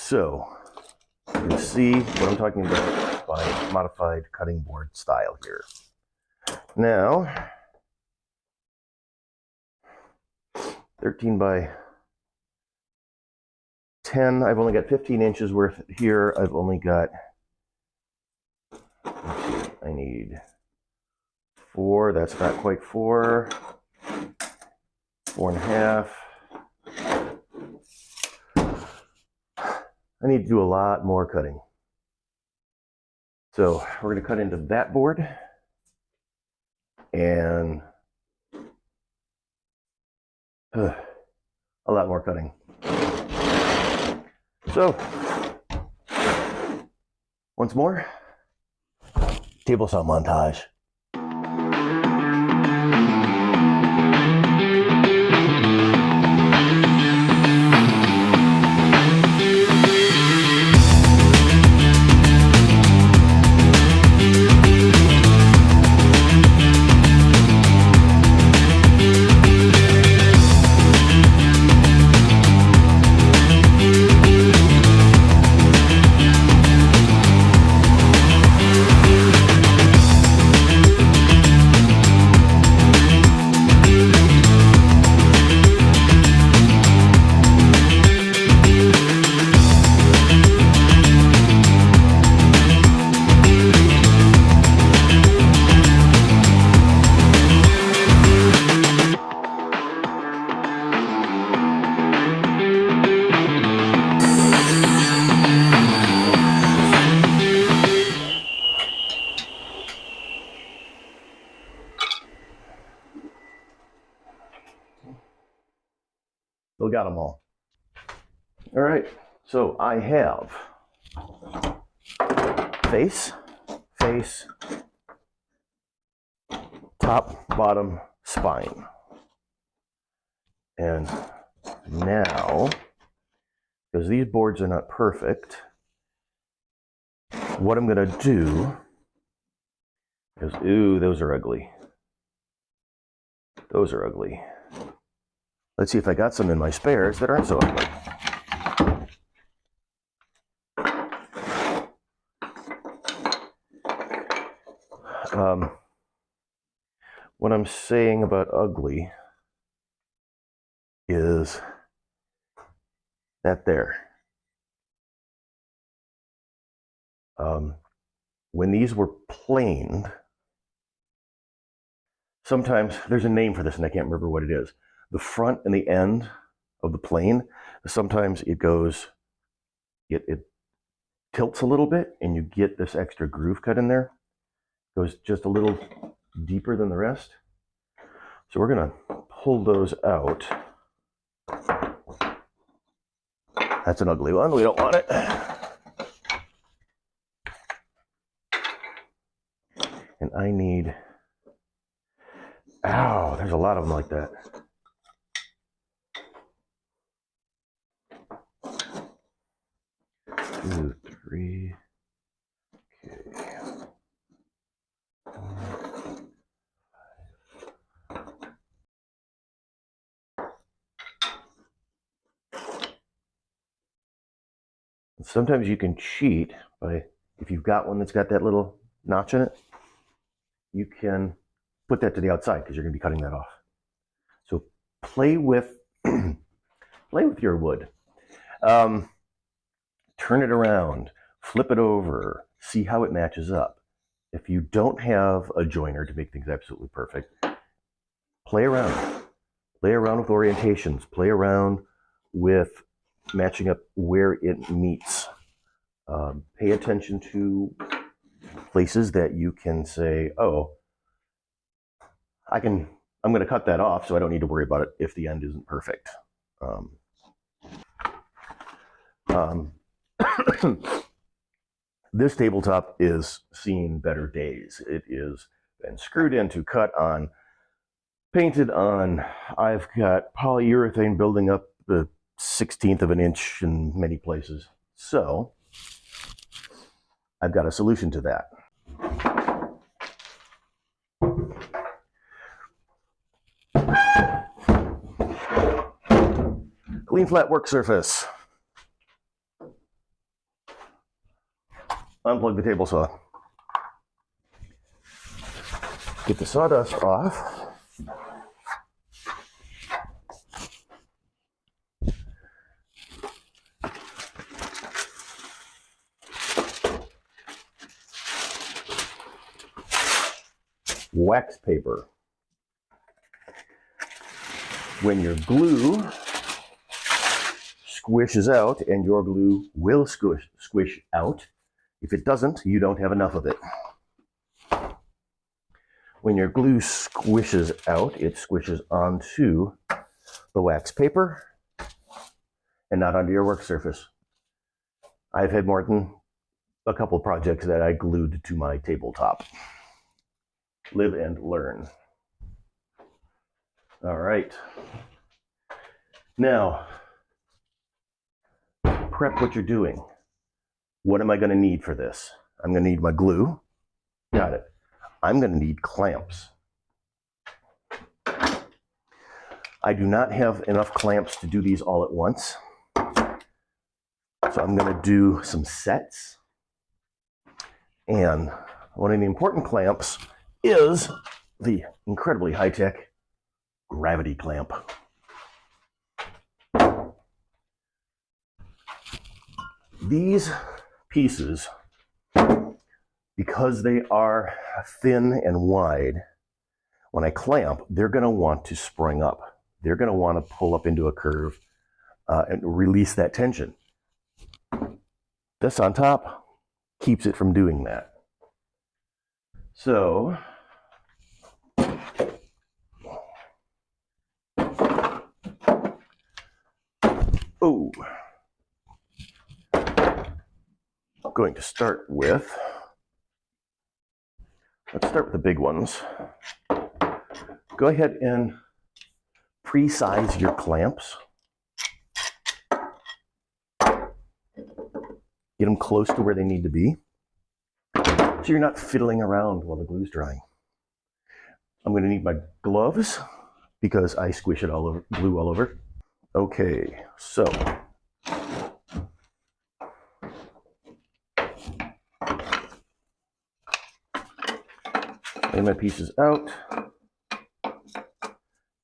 So you can see what I'm talking about by modified cutting board style here. Now, 13 by 10, I've only got 15 inches worth here. I've only got, I need 4, that's not quite 4, 4.5. I need to do a lot more cutting. So we're going to cut into that board and a lot more cutting. So, once more, table saw montage. Still got them all. All right, so I have face, top, bottom, spine. And now, because these boards are not perfect, what I'm going to do is, ooh, those are ugly. Those are ugly. Let's see if I got some in my spares that aren't so ugly. What I'm saying about ugly is that there. When these were planed, sometimes there's a name for this and I can't remember what it is. The front and the end of the plane, sometimes it goes, it tilts a little bit and you get this extra groove cut in there. It goes just a little deeper than the rest. So we're going to pull those out. That's an ugly one. We don't want it. And I need, ow, there's a lot of them like that. 2, 3, okay. 4, 5. Sometimes you can cheat by, if you've got one that's got that little notch in it, you can put that to the outside because you're going to be cutting that off. So play with your wood. Turn it around, flip it over, see how it matches up. If you don't have a joiner to make things absolutely perfect, play around. Play around with orientations. Play around with matching up where it meets. Pay attention to places that you can say, oh, I'm going to cut that off so I don't need to worry about it if the end isn't perfect. This tabletop is seeing better days. It is been screwed into, cut on, painted on. I've got polyurethane building up the 1/16 of an inch in many places. So I've got a solution to that. Clean flat work surface. unplug the table saw. Get the sawdust off. Wax paper. When your glue squishes out, and your glue will squish out. If it doesn't, you don't have enough of it. When your glue squishes out, it squishes onto the wax paper and not onto your work surface. I've had more than a couple projects that I glued to my tabletop. Live and learn. All right. Now, prep what you're doing. What am I going to need for this? I'm going to need my glue. Got it. I'm going to need clamps. I do not have enough clamps to do these all at once. So I'm going to do some sets. And one of the important clamps is the incredibly high-tech gravity clamp. These pieces, because they are thin and wide, when I clamp, they're going to want to spring up. They're going to want to pull up into a curve and release that tension. This on top keeps it from doing that. So, I'm going to start with, let's start with the big ones. Go ahead and pre-size your clamps. Get them close to where they need to be, so you're not fiddling around while the glue's drying. I'm going to need my gloves because I squish it all over, glue all over. Okay, so lay my pieces out.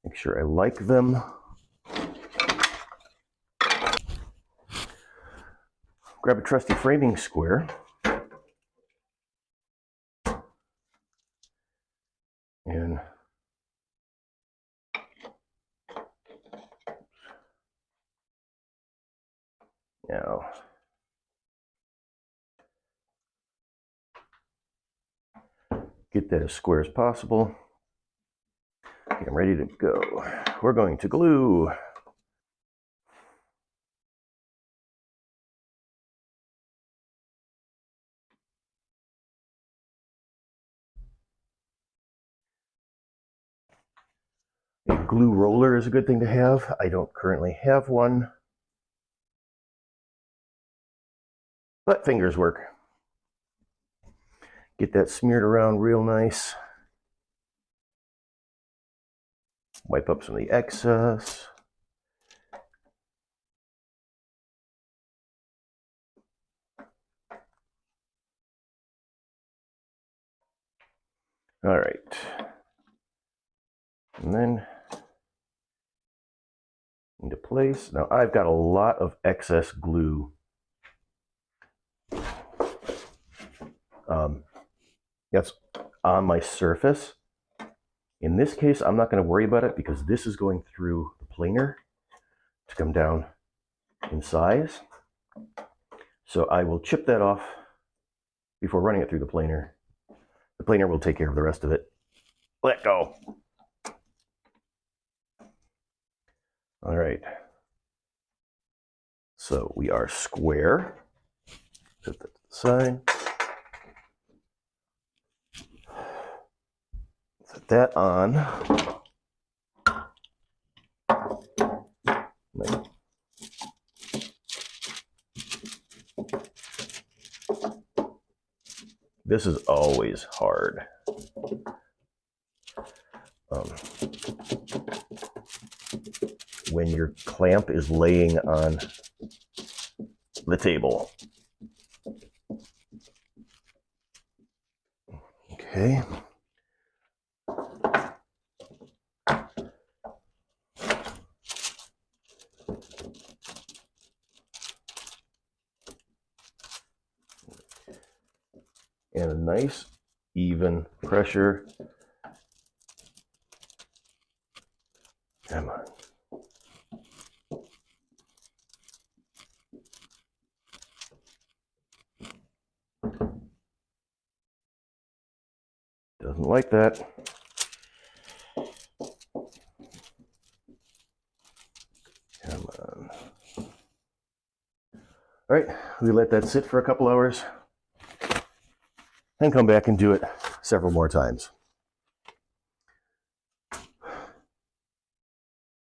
Make sure I like them. Grab a trusty framing square. And now get that as square as possible. Okay, I'm ready to go. We're going to glue. A glue roller is a good thing to have. I don't currently have one, but fingers work. Get that smeared around real nice. Wipe up some of the excess. All right. And then into place. Now I've got a lot of excess glue. That's on my surface. In this case, I'm not going to worry about it because this is going through the planer to come down in size. So I will chip that off before running it through the planer. The planer will take care of the rest of it. Let go. All right. So we are square. Set that to the side. Set that on. This is always hard. When your clamp is laying on the table. Okay. And a nice even pressure. Come on. Doesn't like that. Come on. All right, we let that sit for a couple hours, then come back and do it several more times.